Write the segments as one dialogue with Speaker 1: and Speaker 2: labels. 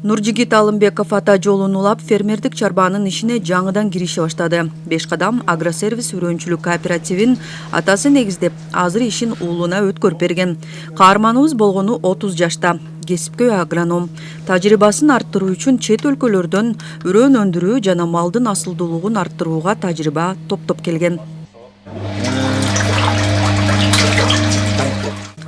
Speaker 1: Нуржигит Алымбеков ата жолун улап фермердик чарбанын ишине жаңыдан кирише баштады. Бешкадам агросервис үрөнчүлүк кооперативин атасы негиздеп, азыр ишин уулуна өткөрүп берген. Каарманыбыз болгону 30 жашта. Кесипкөй агроном. Тажрыйбасын арттыруу үчүн чет өлкөлөрдөн үрөн өндүрүү жана малдын асылдуулугун арттырууга тажрыйба топтоп келген.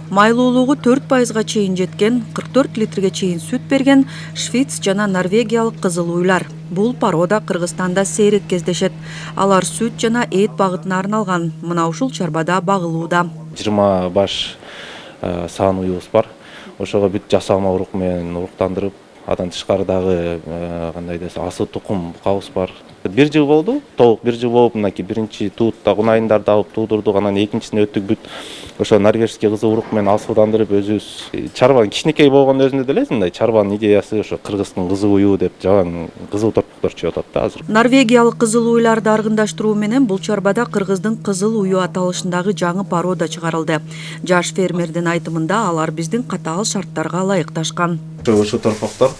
Speaker 1: Майлуулугу 4%га чейин жеткен, 44 литрге чейин сүт берген швиц жана норвегиялык кызыл уйлар. Бул порода Кыргызстанда сейрек кездешет. Алар сүт жана эт багытына арналган. Мына ушул чарбада багылууда.
Speaker 2: 20 баш саан уюбуз бар. Ошого бүт жасалма урук менен уруктандырып, андан тышкары дагы кандай десе асыл тукум букабыз бар. 1 жыл болду, толук 1 жыл болуп, мынакей биринчи туутта кунайындарды алып туудурдук, анан экинчисине өттүк бүт. Ошо норвежский кызыл урук менен асылдандырып өзүбүз чарбанын кичинекей болгон өзүндө делесиң, мындай чарбанын идеясы ошо кыргыздын кызыл уюу деп жаган кызыл торпоктор чыгып атат да азыр.
Speaker 1: Норвегиялык кызыл уйларды аргындаштыруу менен бул чарбада кыргыздын кызыл уюу аталышындагы жаңы порода чыгарылды. Жаш фермердин айтымында алар биздин катаал шарттарга ылайыкташкан.
Speaker 2: Ошо торпоктор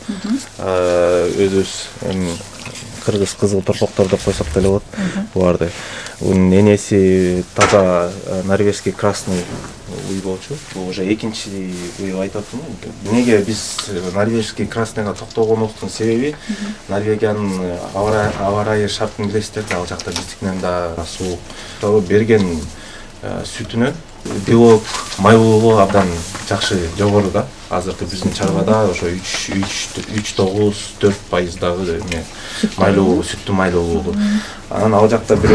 Speaker 2: өзүбүз кыргыз кызыл торпоктор деп койсок деле болот. Буларды унун энеси таза норвежский красный уй болчу. Бул уже экинчи уй айтып атам. Неге биз норвежский красныйга токтогонубуздун себеби Норвегиянын аба ырайы шартын билесиздер, ал жакта биздикинен да суук. Ошо берген сүтүнөн белок, майлуулугу абдан жакшы жогору да. Азыркы биздин чарбада ошо 3,9-4% дагы майлуулугу, сүттүн майлуулугу. Анан ал жакта бир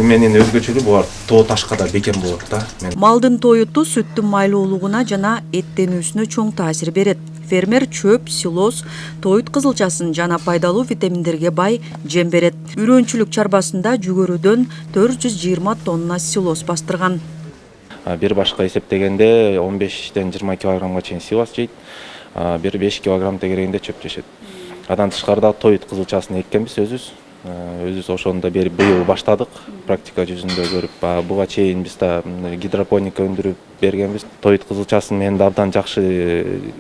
Speaker 2: менин өзгөчөлүгү булар тоо ташка да бекем болот да.
Speaker 1: Малдын тоюту сүттүн майлуулугуна жана эттенүүсүнө чоң таасир берет. Фермер чөп, силоз, тоют кызылчасын жана пайдалуу витаминдерге бай жем берет. Үрөнчүлүк чарбасында жүгөрүдөн 420 тонна силоз бастырган.
Speaker 2: Бир башка эсептегенде 15-20 килограммга чейин силоз жейт. Бир 5 килограмм тегерегинде чөп жешет. Андан тышкарыда тоют кызылчасын эккенбиз өзүбүз. Өзүбүз ошондо бери быйыл баштадык практика жүзүндө көрүп. Буга чейин биз да гидропоника өндүрүп бергенбиз. Тоют кызылчасын менен да абдан жакшы,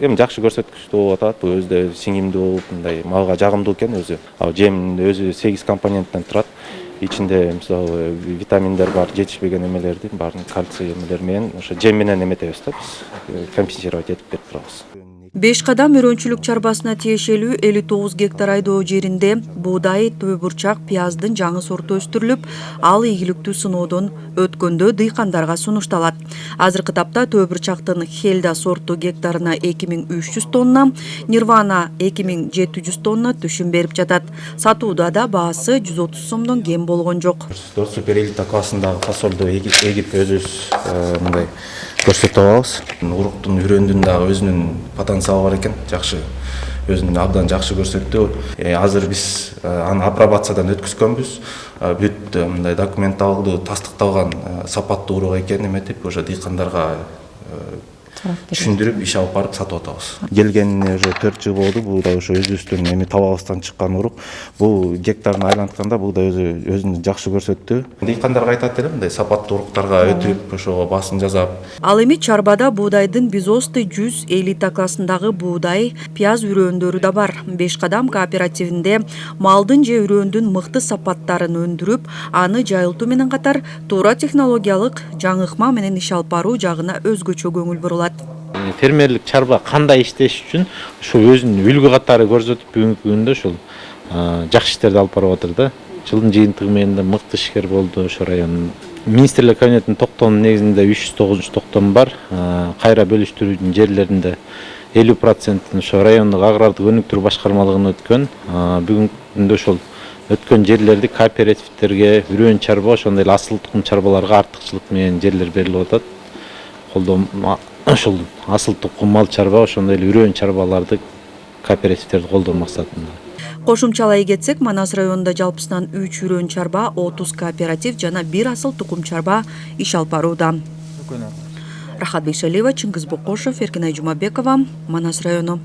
Speaker 2: жакшы көрсөткүчтүү болуп атат. Бул өзү сиңимдүү болуп, мындай малга жагымдуу экен өзү. Ал жем өзү 8 компоненттен турат. Ичинде мисалы витаминдер бар, жетишпеген эмелердин баарын кальций эмелер менен ошо жем менен эметебиз да биз компенсировать этип берип турабыз.
Speaker 1: Бешкадам үрөнчүлүк чарбасына тиешелүү 59 гектар айдоо жеринде буудай, төбө бурчак, пияздын жаңы сорту өстүрүлүп, ал ийгиликтүү сыноодон өткөндө дыйкандарга сунушталат. Азыркы тапта төбө бурчактын Хельда сорту гектарына 2300 тонна, Нирвана 2700 тонна түшүм берип жатат. Сатууда да баасы 130 сомдон кем болгон жок.
Speaker 2: Супер элита классындагы фасолду эгип өзүбүз мындай көрсөтүп алабыз. Уруктун үрөндүн дагы өзүнүн потенциалы бар экен, жакшы, өзүн абдан жакшы көрсөттү. Азыр биз аны апробациядан өткүзгөнбүз. Бүт мындай документалдуу тастыкталган сапаттуу урук экенин эметип, ошо дыйкандарга түшүндүрүп иш алып барып сатып атабыз. Келгенине уже 4 жыл болду. Бул да ошо өзүбүздүн табагыбыздан чыккан урук. Бул гектарын айлантканда бул да өзүн жакшы көрсөттү. Дыйкандарга айтат элем, мындай сапаттуу уруктарга өтүп, ошого басым жасап.
Speaker 1: Ал эми чарбада буудайдын Бизосты 100 элита классындагы буудай, пияз үрөөндөрү да бар. Бешкадам кооперативинде малдын же үрөөндүн мыкты сапаттарын өндүрүп, аны жайылтуу менен катар туура технологиялык жаңы ыкма менен иш алып баруу жагына өзгөчө көңүл бурулат.
Speaker 3: Фермерлик чарба кандай иштеш үчүн ошо өзүнүн үлгү катары көрсөтүп бүгүнкү күндө ушул жакшы иштерди алып барып атыр да. Жылдын жыйынтыгы менен да мыкты ишкер болду ошо райондун. Министрлер кабинетинин токтомунун негизинде 309 токтом бар. Кайра бөлүштүрүүнүн жерлеринде 50% ошо райондук агрардык өнүктүрүү башкармалыгына өткөн. Бүгүнкү күндө ошол өткөн жерлерди кооперативтерге, үрөн чарба, ошондой эле асыл тукум чарбаларга артыкчылык менен жерлер берилип атат. Ошол асыл тукум мал чарба, ошондой эле үрөн чарбаларды кооперативтерди колдоо максатында.
Speaker 1: Кошумчалай кетсек, Манас районунда жалпысынан 3 үрөн чарба, 30 кооператив жана 1 асыл тукум чарба иш алып барууда. Рахат Бейшалиева, Чыңгыз Бокошев, Эркинай Жумабекова, Манас району.